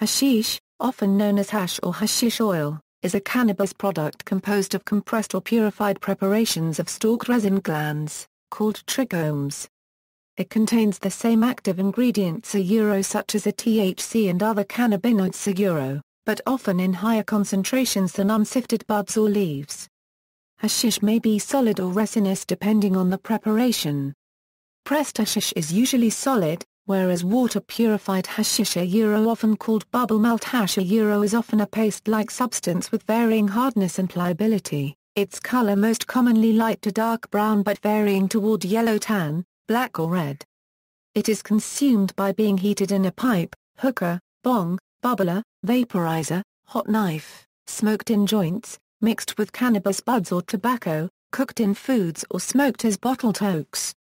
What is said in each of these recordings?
Hashish, often known as hash or hashish oil, is a cannabis product composed of compressed or purified preparations of stalked resin glands, called trichomes. It contains the same active ingredients such as a THC and other cannabinoids but often in higher concentrations than unsifted buds or leaves. Hashish may be solid or resinous depending on the preparation. Pressed hashish is usually solid, whereas water-purified hashish often called bubble melt hash is often a paste-like substance with varying hardness and pliability, its color most commonly light to dark brown but varying toward yellow-tan, black or red. It is consumed by being heated in a pipe, hookah, bong, bubbler, vaporizer, hot knife, smoked in joints, mixed with cannabis buds or tobacco, cooked in foods or smoked as bottled tokes.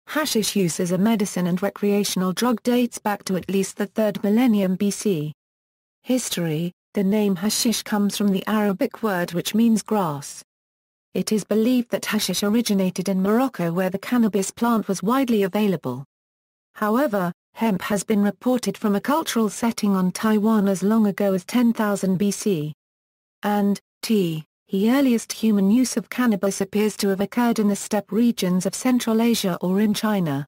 Hashish use as a medicine and recreational drug dates back to at least the 3rd millennium BC. History: the name hashish comes from the Arabic word which means grass. It is believed that hashish originated in Morocco where the cannabis plant was widely available. However, hemp has been reported from a cultural setting on Taiwan as long ago as 10,000 BC. The earliest human use of cannabis appears to have occurred in the steppe regions of Central Asia or in China.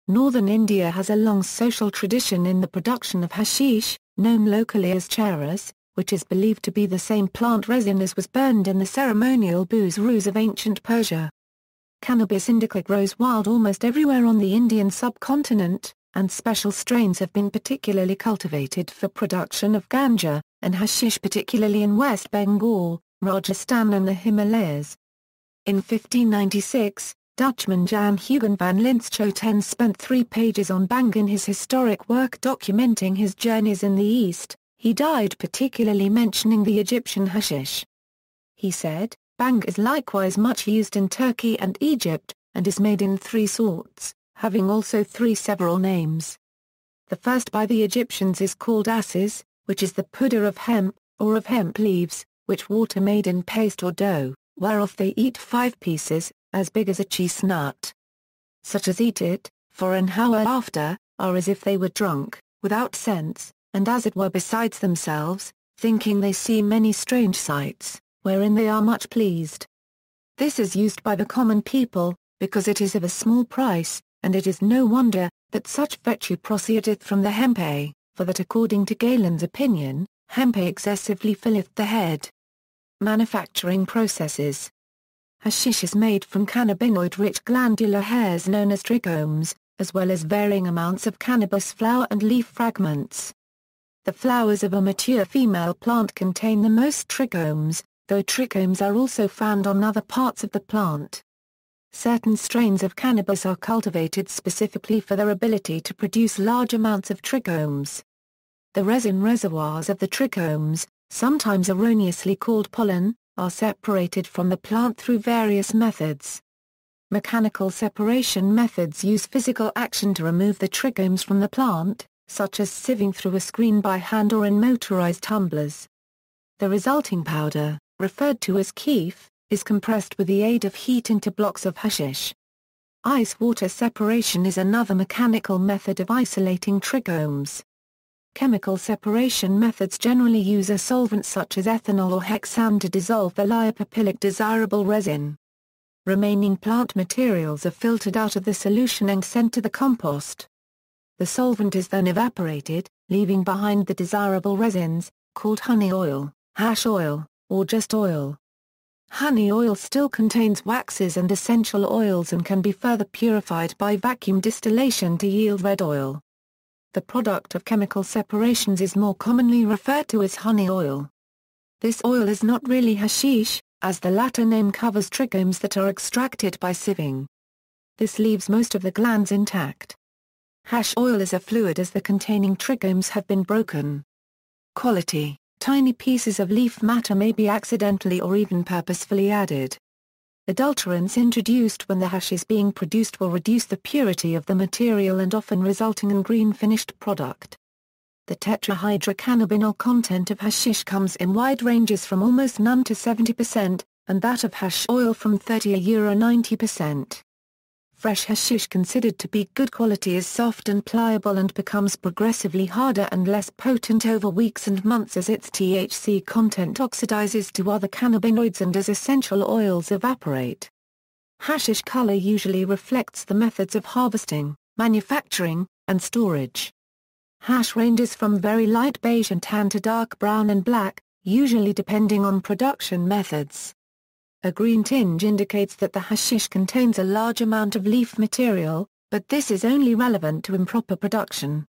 Northern India has a long social tradition in the production of hashish, known locally as charas, which is believed to be the same plant resin as was burned in the ceremonial booze-roos of ancient Persia. Cannabis indica grows wild almost everywhere on the Indian subcontinent, and special strains have been particularly cultivated for production of ganja and hashish, particularly in West Bengal, Rajasthan and the Himalayas. In 1596, Dutchman Jan Huygen van Linschoten spent 3 pages on Bang in his historic work documenting his journeys in the East. He died particularly mentioning the Egyptian hashish. He said, "Bang is likewise much used in Turkey and Egypt, and is made in 3 sorts, having also 3 several names. The first by the Egyptians is called asses, which is the pudder of hemp, or of hemp leaves, which water made in paste or dough, whereof they eat 5 pieces, as big as a cheese nut. Such as eat it, for an hour after, are as if they were drunk, without sense, and as it were besides themselves, thinking they see many strange sights, wherein they are much pleased. This is used by the common people, because it is of a small price, and it is no wonder, that such virtue proceedeth from the hempe, for that according to Galen's opinion, hempe excessively filleth the head." Manufacturing processes. Hashish is made from cannabinoid-rich glandular hairs known as trichomes, as well as varying amounts of cannabis flower and leaf fragments. The flowers of a mature female plant contain the most trichomes, though trichomes are also found on other parts of the plant. Certain strains of cannabis are cultivated specifically for their ability to produce large amounts of trichomes. The resin reservoirs of the trichomes, sometimes erroneously called pollen, are separated from the plant through various methods. Mechanical separation methods use physical action to remove the trichomes from the plant, such as sieving through a screen by hand or in motorized tumblers. The resulting powder, referred to as keef, is compressed with the aid of heat into blocks of hashish. Ice-water separation is another mechanical method of isolating trichomes. Chemical separation methods generally use a solvent such as ethanol or hexane to dissolve the lipophilic desirable resin. Remaining plant materials are filtered out of the solution and sent to the compost. The solvent is then evaporated, leaving behind the desirable resins, called honey oil, hash oil, or just oil. Honey oil still contains waxes and essential oils and can be further purified by vacuum distillation to yield red oil. The product of chemical separations is more commonly referred to as honey oil. This oil is not really hashish, as the latter name covers trichomes that are extracted by sieving. This leaves most of the glands intact. Hash oil is a fluid as the containing trichomes have been broken. Quality: tiny pieces of leaf matter may be accidentally or even purposefully added. Adulterants introduced when the hash is being produced will reduce the purity of the material and often resulting in green finished product. The Tetrahydrocannabinol content of hashish comes in wide ranges from almost none to 70%, and that of hash oil from 30–90%. Fresh hashish considered to be good quality is soft and pliable and becomes progressively harder and less potent over weeks and months as its THC content oxidizes to other cannabinoids and as essential oils evaporate. Hashish color usually reflects the methods of harvesting, manufacturing, and storage. Hash ranges from very light beige and tan to dark brown and black, usually depending on production methods. A green tinge indicates that the hashish contains a large amount of leaf material, but this is only relevant to improper production.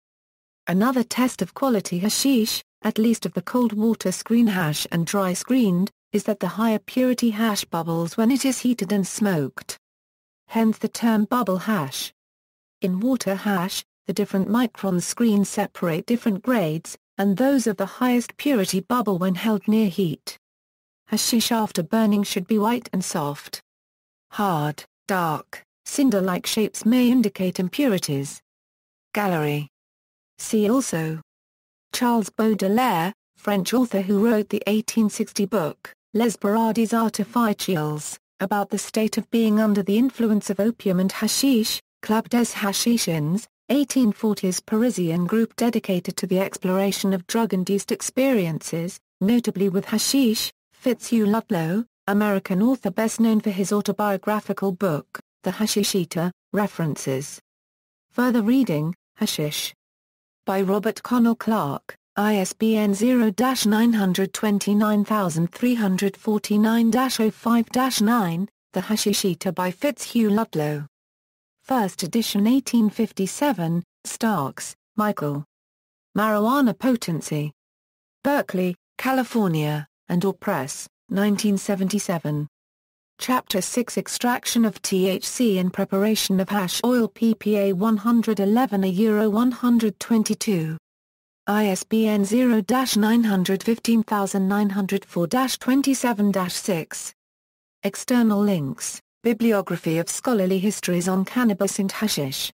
Another test of quality hashish, at least of the cold water screen hash and dry screened, is that the higher purity hash bubbles when it is heated and smoked. Hence the term bubble hash. In water hash, the different micron screens separate different grades, and those of the highest purity bubble when held near heat. Hashish after burning should be white and soft. Hard, dark, cinder-like shapes may indicate impurities. Gallery. See also. Charles Baudelaire, French author who wrote the 1860 book, Les Paradis Artificiels, about the state of being under the influence of opium and hashish, Club des Hashishins, 1840s Parisian group dedicated to the exploration of drug-induced experiences, notably with hashish. Fitzhugh Ludlow, American author best known for his autobiographical book, The Hashish Eater, references. Further reading, Hashish. By Robert Connell Clark, ISBN 0-9293349-05-9, The Hashish Eater by Fitzhugh Ludlow. First edition 1857, Starks, Michael. Marijuana Potency. Berkeley, California. And/or Press, 1977. Chapter 6 Extraction of THC and Preparation of Hash Oil ppA 111/122. ISBN 0-915904-27-6. External links, Bibliography of scholarly histories on cannabis and hashish.